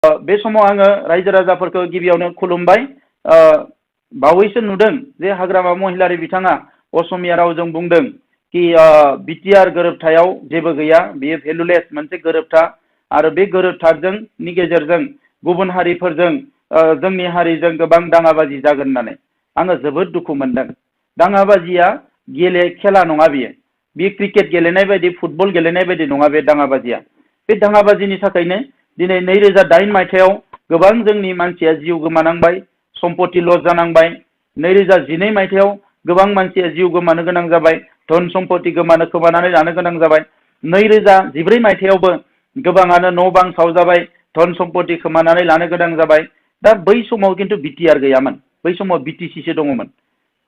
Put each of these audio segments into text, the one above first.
बे समाव आङो रायजो राजाफोरखौ गिबियावनो खुलुमबाय। बावैसो नुदों जे हाग्रामा महिलारि बिथाङा असमिया रावजों बुंदों कि बिटिआर गोरोबथायाव जेबो गैया, बेयो भेलुलेस मोनसे गोरोबथा आरो बे गोरोबथानि गेजेरजों गुबुन हारिफोरजों जोंनि हारिजों गोबां दाङाबाजि जागोन होननानै आङो जोबोद दुखु मोनदों। दाङाबाजिया खेला नङा, बियो क्रिकेट गेलेनाय बायदि, फुटबल गेलेनाय बायदि नङा बे दाङाबाजिया। बे दाङाबाजिनि थाखायनो दिनै 2008 मायथाइयाव गोबां जोंनि मानसिया जिउ गोमानांबाय, सम्पति लस जानांबाय। 2012 मायथाइयाव गोबां मानसिया जिउ गोमानो गोनां जाबाय, धन सम्पति खोमानानै लानो गोनां जाबाय। 2014 मायथाइयावबो गोबाङानो न' बां सावजाबाय, धन सम्पति खोमानानै लानो गोनां जाबाय। दा बै समाव खिन्थु बिटिआर गैयामोन, बै समाव बिटिसिसो दङमोन।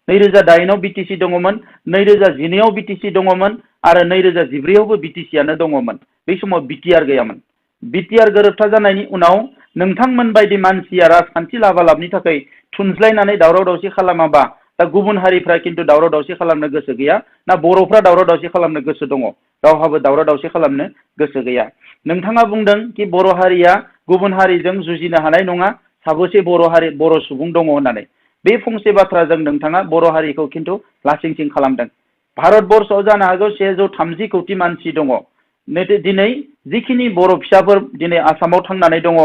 2008 आव बिटिसि दङमोन, 2012 आव बिटिसि दङमोन आरो 2014 आवबो बिटिसियानो दङमोन। बै समाव बिटिआर गैयामोन। बिटिआर गोरोबथा जानायनि उनाव नोंथांमोन बायदि मानसिया राजखान्थि लाबालाबनि थाखाय थुनज्लायनानै दावराव दावसि खालामाबा दा गुबुन हारिफ्रा खिन्थु दावराव दावसि खालामनो गोसो गैया ना बर'फ्रा दावराव दावसि खालामनो गोसो दङ? रावहाबो दावराव दावसि खालामनो गोसो गैया। नोंथाङा बुंदों कि बर' हारिया गुबुन हारिजों जुजिनो हानाय नङा, साबोसे बर' सुबुं दङ होननानै। बे फंसे बाथ्राजों नोंथाङा बर' हारिखौ खिन्थु लासिंसिं खालामदों। भारतबर्षआव जानो हागौ 130 कौटि मानसि दङ। दिनै जिखिनि बर' फिसाफोर दिनै आसामाव थांनानै दङ,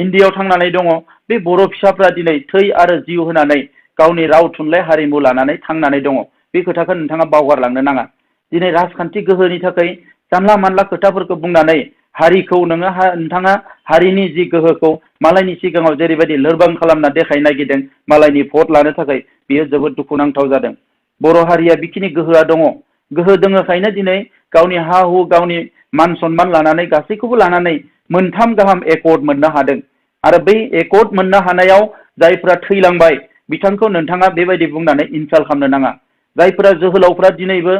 इन्डियायाव थांनानै दङ, बे बर' फिसाफ्रा दिनै थै आरो जिउ होनानै गावनि राव थुनलाइ हारिमु लानानै थांनानै दङ। बे खोथाखौ नोंथाङा बावगारलांनो नाङा। दिनै राजखान्थि गोहोनि थाखाय जानला मानला खोथाफोरखौ बुंनानै हारिखौ नोंथाङा हारिनि जि गोहोखौ मालायनि सिगाङाव जेरैबायदि लोरबां खालामना देखायनो नागिरदों मालायनि भट लानो थाखाय, बेयो जोबोद दुखुनांथाव जादों। बर' हारिया बिखिनि गोहोआ दङ। गोहो दङखायनो दिनै गावनि हा हु, गावनि मान सन्मान लानानै गासैखौबो लानानै 3 गाहाम एकर्ड मोननो हादों। आरो बै एकर्ड मोननो हानायाव जायफ्रा थैलांबाय बिथांखौ नोंथाङा बेबायदि बुंनानै इनसाल्ट खालामनो नाङा। जायफ्रा जोहोलावफ्रा दिनैबो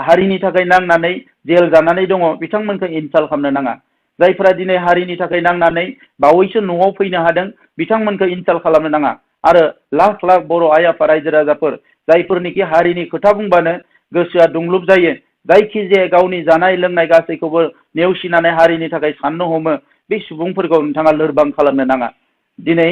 हारिनि थाखाय नांनानै जेल जानानै दङ बिथांमोनखौ इनसाल्ट खालामनो नाङा। जायफ्रा दिनै हारिनि थाखाय नांनानै बावैसो न'आव फैनो हादों बिथांमोनखौ इनसाल्ट खालामनो नाङा। आरो लाख लाख बर' आइ आफा रायजो राजाफोर जायफोरनिखि हारिनि खोथा बुंबानो गोसोआ दुंलुब जायो, जायखिजाया गावनि जानाय लोंनाय गासैखौबो नेवसिनानै हारिनि थाखाय साननो हमो, बे सुबुंफोरखौ नोंथाङा लोरबां खालामनो नाङा। दिनै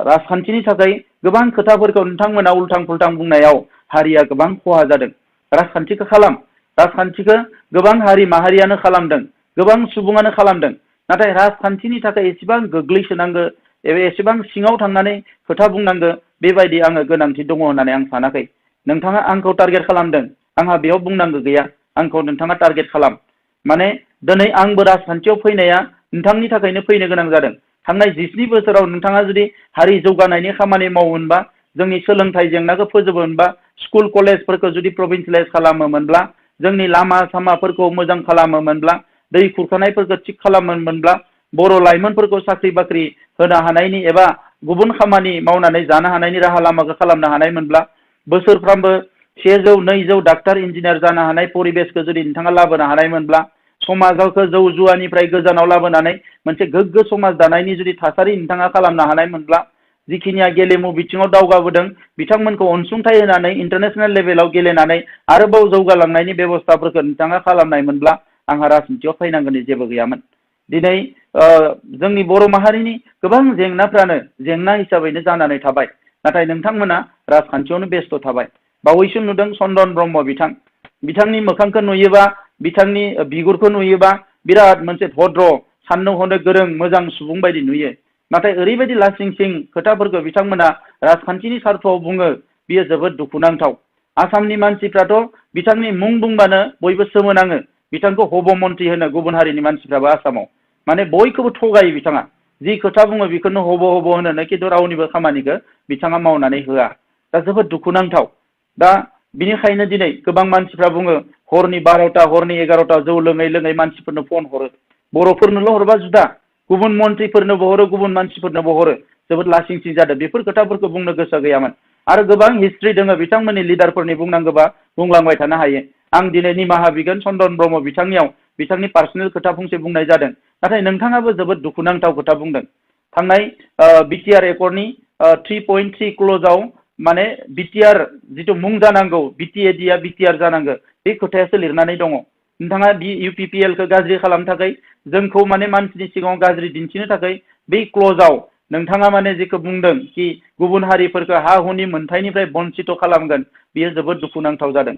राजखान्थिनि थाखाय गोबां खोथाफोरखौ नोंथांमोना उल्थां फाल्थां बुंनायाव हारिया गोबां खहा जादों। राजखान्थिखौ खालाम, राजखान्थिखौ गोबां हारि माहारियानो खालामदों, गोबां सुबुङानो खालामदों। नाथाय राजखान्थिनि थाखाय एसेबां गोग्लैसोनांगौ एबा एसेबां सिङाव थांनानै खोथा बुंनांगौ बेबायदि आङो गोनांथि दङ होननानै आं सानाखै। नोंथाङा आंखौ टारगेट खालामदों, आंहा बेयाव बुंनांगौ गैया। आंखौ नोंथाङा टारगेट खालाम। माने दिनै आंबो राजखान्थियाव फैनाया नोंथांनि थाखायनो फैनो गोनां जादों। थांनाय 17 बोसोराव नोंथाङा जुदि हारि जौगानायनि खामानि मावोमोनबा, जोंनि सोलोंथाइ जेंनाखौ फोजोबोमोनबा, स्कुल कलेजफोरखौ जुदि प्रभिन्सियेलाइज खालामोमोनब्ला, जोंनि लामा सामाफोरखौ मोजां खालामोमोनब्ला, दै खुरखानायफोरखौ थिग खालामोमोनब्ला, बर' लाइमोनफोरखौ साख्रि बाख्रि होनो हानायनि एबा गुबुन खामानि मावनानै जानो हानायनि राहा लामाखौ खालामनो हानायमोनब्ला, बोसोरफ्रामबो 100-200 डाक्टार इन्जिनियार जानो हानाय परिबेसखौ जुदि नोंथाङा लाबोनो हानायमोनब्ला, समाजखौ जौ जुवानिफ्राय गोजानाव लाबोनानै मोनसे गोग्गो समाज दानायनि जुदि थासारि नोंथाङा खालामनो हानायमोनब्ला, जिखिनिया गेलेमु बिथिङाव दावगाबोदों बिथांमोनखौ अनसुंथाइ होनानै इन्टारनेसनेल लेभेलाव गेलेनानै आरोबाव जौगालांनायनि बेबस्थाफोरखौ नोंथाङा खालामनायमोनब्ला आंहा राजनितियाव फैनांगौनि जेबो गैयामोन। दिनै जोंनि बर' माहारिनि गोबां जेंनाफ्रानो जेंना हिसाबैनो जानानै थाबाय, नाथाय नोंथांमोना राजखान्थियावनो बेस्थ' थाबाय। बावैसो नुदों चन्दन ब्रह्म बिथांनि मोखांखौ नुयोबा, बिथांनि बिगुरखौ नुयोबा बिराद मोनसे भद्र, साननो हनो गोरों, मोजां सुबुं बायदि नुयो। नाथाय ओरैबायदि लासिं सिं खोथाफोरखौ बिथांमोना राजखान्थिनि सार्थआव बुङो, बियो जोबोद दुखुनांथाव। आसामनि मानसिफ्राथ' बिथांनि मुं बुंबानो बयबो सोमोनाङो। बिथांखौ हब मन्त्रि होनो गुबुन हारिनि मानसिफ्राबो आसामाव। माने बयखौबो थगायो बिथाङा। जि खोथा बुङो बेखौनो हब हब होनो, खिन्थु रावनिबो खामानिखौ बिथाङा मावनानै होआ। दा जोबोद दुखुनांथाव। दा बिनिखायनो दिनै गोबां मानसिफ्रा बुङो हरनि 12टा, हरनि 11टा जौ लोङै लोङै मानसिफोरनो फन हरो। बर'फोरनोल' हरबा जुदा, गुबुन मन्त्रिफोरनोबो हरो, गुबुन मानसिफोरनोबो हरो। जोबोद लासिंसिं जादों। बेफोर खोथाफोरखौ बुंनो गोसो गैयामोन। आरो गोबां हिस्ट्रि दङ बिथांमोननि लिडारफोरनि, बुंनांगौबा बुंलांबाय थानो हायो। आं दिनै निमाहा बिगोन चन्दन ब्रह्म बिथांनियाव, बिथांनि पार्सनेल खोथा फंसे बुंनाय जादों। नाथाय नोंथाङाबो जोबोद दुखुनांथाव खोथा बुंदों। थांनाय बिटिआर एकर्डनि 3.3 क्ल'जआव माने बिटिआर जिथु मुं जानांगौ, बिटिएडिआ बिटिआर जानांगौ, बे खोथायासो लिरनानै दङ। नोंथाङा इउपिपिएलखौ गाज्रि खालामनो थाखाय जोंखौ माने मानसिनि सिगाङाव गाज्रि दिन्थिनो थाखाय बै क्ल'जआव नोंथाङा माने जेखौ बुंदों कि गुबुन हारिफोरखौ हा हुनि मोनथायनिफ्राय बन्सित खालामगोन बियो जोबोद दुखुनांथाव जादों।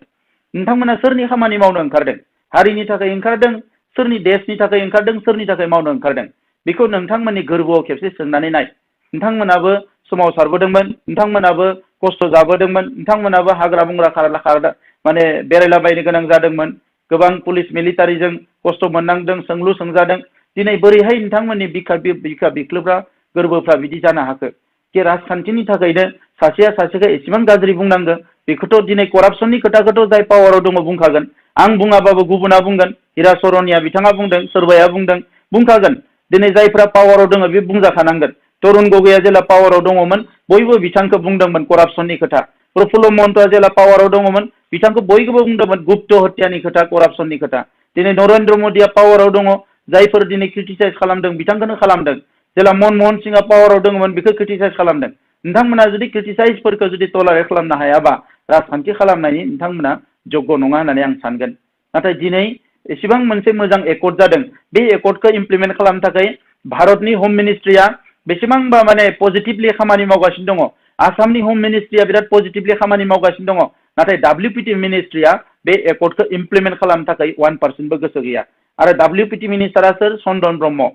नोंथांमोना सोरनि खामानि मावनो ओंखारदों? हारिनि थाखाय ओंखारदों, सोरनि देशनि थाखाय ओंखारदों, सोरनि थाखाय मावनो ओंखारदों? बेखौ नोंथांमोननि गोरबोआव खेबसे सोंनानै नाय। नोंथांमोनाबो सोमावसारबोदोंमोन, नोंथांमोनाबो खस्थ' जाबोदोंमोन, नोंथांमोनाबो हाग्रा बंग्रा खारदा माने बेरायलाबायनो गोनां जादोंमोन, गोबां पुलिस मिलिटारिजों खस्थ' मोननांदों, सोंलु सोंजादों। दिनै बोरैहाय नोंथांमोननि बिखा बिख्लोफ्रा गोरबोफ्रा बिदि जानो हाखो कि राजखान्थिनि थाखायनो सासेया सासेखौ एसेबां गाज्रि बुंनांगौ? बेखौथ' दिनै करापसननि खोथाखौथ' जाय पावाराव दङ बुंखागोन। आं बुङाबाबो गुबुना बुंगोन। हिराचरनिया बिथाङा बुंदों, सोरबाया बुंदों, बुंखागोन। दिनै जायफ्रा पावाराव दङ बे बुंजाखानांगोन। तरुण गगैया जेला पावाराव दङमोन बयबो बिथांखौ बुंदोंमोन करापसननि खोथा। प्रफुल्ल महन्तआ जेला पावाराव दङमोन बिथांखौ बयबो बुंदोंमोन गुप्त हत्यानि खोथा, करापसननि खोथा। दिनै नरेन्द्र मदिया पावाराव दङ, जायफोर दिनै क्रिटिसाइज खालामदों बिथांखौनो खालामदों। जेला मनमोहन सिंहआ पावाराव दङमोन बेखौ क्रिटिसाइज खालामदों। नोंथांमोना जुदि क्रिटिसाइजफोरखौ जुदि टलारेट खालामनो हायाबा राजखान्थि खालामनायनि नोंथांमोना जग्य नङा होननानै आं सानगोन। नाथाय दिनै एसेबां मोनसे मोजां एकर्ड जादों, बे एकर्डखौ इमप्लिमेन्ट खालामनो थाखाय भारतनि हम मिनिस्ट्रिया बेसेबांबा माने पजिटिभलि खामानि मावगासिनो दङ। आसामनि हम मिनिस्ट्रिया बिराद पजिटिभलि खामानि मावगासिनो दङ। नाथाय WPT मिनिस्ट्रिया बे एकर्डखौ इमप्लिमेन्ट खालामनो थाखाय 1%बो गोसो गैया। आरो WPT मिनिस्टारा सोर? चन्दन ब्रह्म।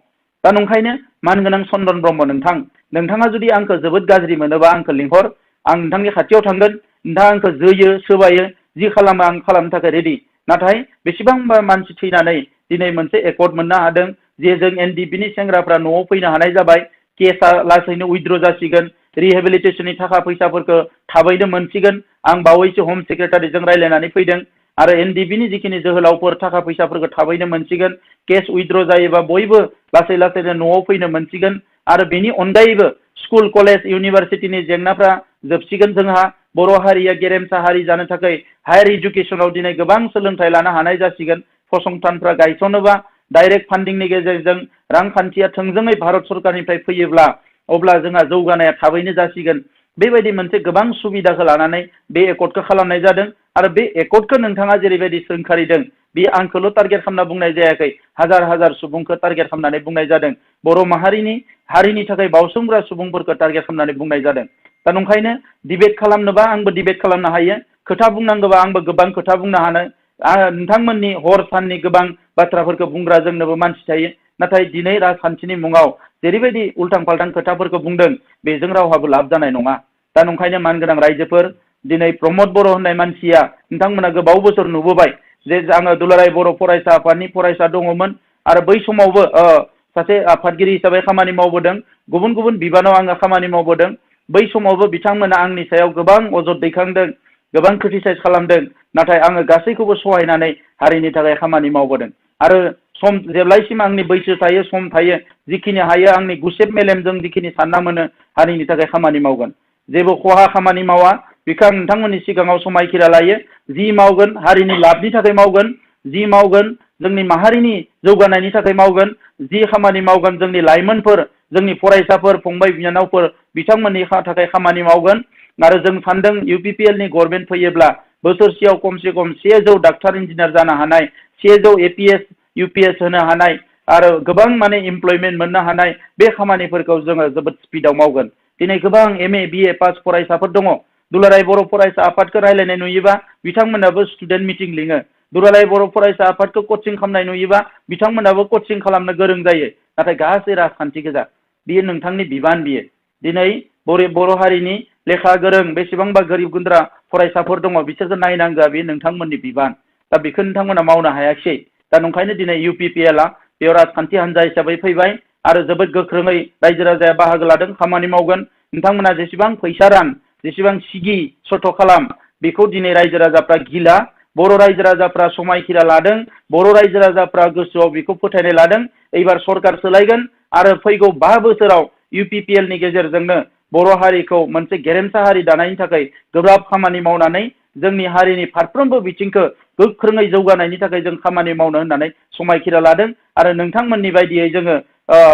दा नंखायनो मानगोनां चन्दन ब्रह्म, नोंथाङा जुदि आंखौ जोबोद गाज्रि मोनोबा आंखौ लिंहर, आं नोंथांनि खाथियाव थांगोन। नोंथाङा आंखौ जोयो, सोबायो, जि खालामो आं खालामनो थाखाय रेडि। नाथाय बेसेबांबा मानसि थैनानै दिनै मोनसे एकर्ड मोननो हादों जे जों NDPनि सेंग्राफ्रा न'आव फैनो हानाय जाबाय, केसआ लासैनो उइथड्र जासिगोन, रिहेबिलिटेसननि थाखा फैसाफोरखौ थाबैनो मोनसिगोन। आं बावैसो हम सेक्रेटारिजों रायज्लायनानै फैदों आरो NDPनि जिखिनि जोहोलावफोर थाखा फैसाफोरखौ थाबैनो मोनसिगोन। केस उइथड्र जायोबा बयबो लासै लासैनो न'आव फैनो मोनसिगोन। आरो बेनि अनगायैबो स्कुल कलेज इउनिभारसिटिनि जेंनाफ्रा जोबसिगोन। जोंहा बर' हारिया गेरेमसा हारि जानो थाखाय हायार इडुकेसनाव दिनै गोबां सोलोंथाइ लानो हानाय जासिगोन। फसंथानफ्रा गायसनोबा डाइरेक्ट फान्डिंनि गेजेरजों रांखान्थिया थोंजोङै भारत सरकारनिफ्राय फैयोब्ला अब्ला जोंहा जौगानाया थाबैनो जासिगोन। बेबायदि मोनसे गोबां सुबिदाखौ लानानै बे एकर्डखौ खालामनाय जादों। आरो बे एकर्डखौ नोंथाङा जेरैबायदि सोंखारिदों बे आंखौल' टारगेट खालामना बुंनाय जायाखै, हाजार हाजार सुबुंखौ टारगेट खालामनानै बुंनाय जादों। बर' माहारिनि हारिनि थाखाय बावसोमग्रा सुबुंफोरखौ टारगेट खालामनानै बुंनाय जादों। दा नंखायनो डिबेट खालामनोबा आंबो डिबेट खालामनो हायो, खोथा बुंनांगौबा आंबो गोबां खोथा बुंनो हानो। नोंथांमोननि हर साननि गोबां बाथ्राफोरखौ बुंग्रा जोंनोबो मानसि थायो। नाथाय दिनै राजखान्थिनि मुङाव जेरैबायदि उल्थां फाल्थां खोथाफोरखौ बुंदों बेजों रावहाबो लाब जानाय नङा। दा नंखायनो मानगोनां रायजोफोर, दिनै प्रमद बर' होननाय मानसिया नोंथांमोना गोबाव बोसोर नुबोबाय जे आङो दुलाराय बर' फरायसा आफादनि फरायसा दङमोन आरो बै समावबो सासे आफादगिरि हिसाबै खामानि मावबोदों। गुबुन गुबुन बिबानाव आङो खामानि मावबोदों। बै समावबो बिथांमोना आंनि सायाव गोबां अजद दैखांदों, गोबां क्रिटिसाइज खालामदों। नाथाय आङो गासैखौबो सहायनानै हारिनि थाखाय खामानि मावबोदों। आरो सम जेब्लायसिम आंनि बैसो थायो, सम थायो, जिखिनि हायो आंनि गुसेब मेलेमजों जिखिनि सानना मोनो हारिनि थाखाय खामानि मावगोन। जेबो खहा खामानि मावा, बेखौ आं नोंथांमोननि सिगाङाव समायखिरा लायो। जि मावगोन हारिनि लाबनि थाखाय मावगोन, जि मावगोन जोंनि माहारिनि जौगानायनि थाखाय मावगोन, जि खामानि मावगोन जोंनि लाइमोनफोर, जोंनि फरायसाफोर, फंबाय बिनानावफोर बिथांमोननि थाखाय खामानि मावगोन। आरो जों सानदों UPPLनि गभर्नमेन्ट फैयोब्ला बोसोरसेयाव खमसे खम 100 डाक्टार इन्जिनियार जानो हानाय, 100 APS UPS होनो हानाय आरो गोबां माने इमप्लयमेन्ट मोननो हानाय बे खामानिफोरखौ जोङो जोबोद स्पिडआव मावगोन। दिनै गोबां MA BA पास फरायसाफोर दङ। दुलाराय बर' फरायसा आफादखौ रायज्लायनाय नुयोबा बिथांमोनाबो स्टुडेन्ट मिटिं लिङो। दुलाराय बर' फरायसा आफादखौ कचिं खालामनाय नुयोबा बिथांमोनाबो कचिं खालामनो गोरों जायो। नाथाय गासै राजखान्थि गोजा। बियो नोंथांनि बिबान। बियो दिनै बर' हारिनि लेखा गोरों बेसेबांबा गोरिब गुन्द्रा फरायसाफोर दङ, बिसोरखौ नायनांगौआ बे नोंथांमोननि बिबान। दा बेखौ नोंथांमोना मावनो हायाखिसै। दा नंखायनो दिनै UPPLआ बेयाव राजखान्थि हान्जा हिसाबै फैबाय आरो जोबोद गोख्रोङै रायजो राजाया बाहागो लादों, खामानि मावगोन। नोंथांमोना जेसेबां फैसा रां, जेसेबां सिगि सथ' खालाम, बेखौ दिनै रायजो राजाफ्रा गिला। बर' रायजो राजाफ्रा समायखिरा लादों, बर' रायजो राजाफ्रा गोसोआव बेखौ फोथायनाय लादों एबार सरकार सोलायगोन आरो फैगौ 5 बोसोराव UPPLनि गेजेरजोंनो बर' हारिखौ मोनसे गेरेमसा हारि दानायनि थाखाय गोब्राब खामानि मावनानै जोंनि हारिनि फारफ्रोमबो बिथिंखौ गोख्रोङै जौगानायनि थाखाय जों खामानि मावनो होननानै समायखिरा लादों। आरो नोंथांमोननि बायदियै जोङो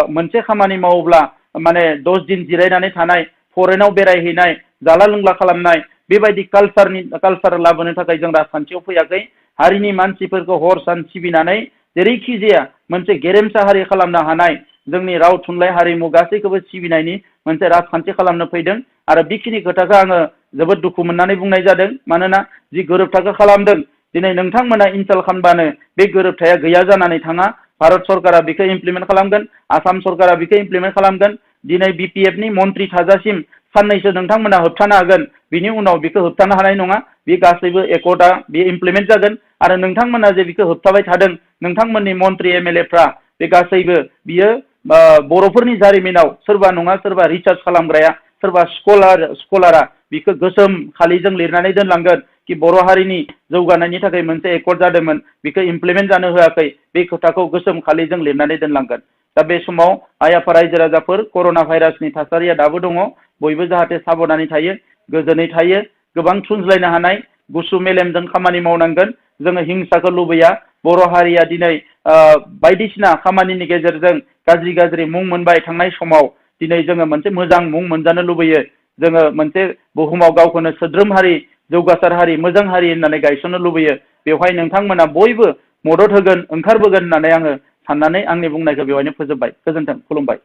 मोनसे खामानि मावोब्ला माने 10 दिन जिरायनानै थानाय, फरेनाव बेरायहैनाय, जाला लोंला खालामनाय बेबायदि कालसार लाबोनो थाखाय जों राजखान्थियाव फैयाखै। हारिनि मानसिफोरखौ हर सान सिबिनानै जेरैखि जाया मोनसे गेरेमसा हारि खालामनो हानाय जोंनि राव थुनलाइ हारिमु गासैखौबो सिबिनायनि मोनसे राजखान्थि खालामनो फैदों आरो बेखिनि खोथाखौ आङो जोबोद दुखु मोननानै बुंनाय जादों मानोना जि गोरोबथाखौ खालामदों दिनै नोंथांमोना इनस्टल खालामबानो बे गोरोबथाया गैया जानानै थाङा भारत सरकारा बेखौ इमप्लिमेन्ट खालामगोन आसाम सरकारा बेखौ इमप्लिमेन्ट खालामगोन दिनै बिपिएफनि मन्थ्रि थाजासिम साननैसो नोंथांमोना होबथानो हागोन बिनि उनाव बेखौ होबथानो हानाय नङा बे गासैबो एकर्डआ बे इमप्लिमेन्ट जागोन आरो नोंथांमोना जे बेखौ होबथाबाय थादों नोंथांमोननि मन्थ्रि एमएलएफ्रा बे गासैबो बियो बर'फोरनि जारिमिनाव सोरबा नङा सोरबा रिसार्च खालामग्राया सोरबा स्कलारा बेखौ गोसोम खालिजों लिरनानै दोनलांगोन कि बर' हारिनि जौगानायनि थाखाय मोनसे एकर्ड जादोंमोन बेखौ इमप्लिमेन्ट जानो होआखै बे खोथाखौ गोसोम खालिजों लिरनानै दोनलांगोन दा बे समाव आइ आफा रायजो राजाफोर कर'ना भाइरासनि थासारिया दाबो दङ बयबो जाहाथे साबधानै थायो गोजोनै थायो गोबां थुनज्लायनो हानाय गुसु मेलेमजों खामानि मावनांगोन जोङो हिंसाखौ लुबैया बर' हारिया दिनै बायदिसिना खामानिनि गेजेरजों गाज्रि गाज्रि मुं मोनबाय थांनाय समाव दिनै जोङो मोनसे मोजां मुं मोनजानो लुबैयो जोङो मोनसे बुहुमाव गावखौनो सोद्रोम हारि जौगासार हारि मोजां हारि होननानै गायसननो लुबैयो बेवहाय नोंथांमोना बयबो मदद होगोन ओंखारबोगोन होननानै आङो साननानै आंनि बुंनायखौ बेवहायनो फोजोबबाय गोजोन्थों खुलुमबाय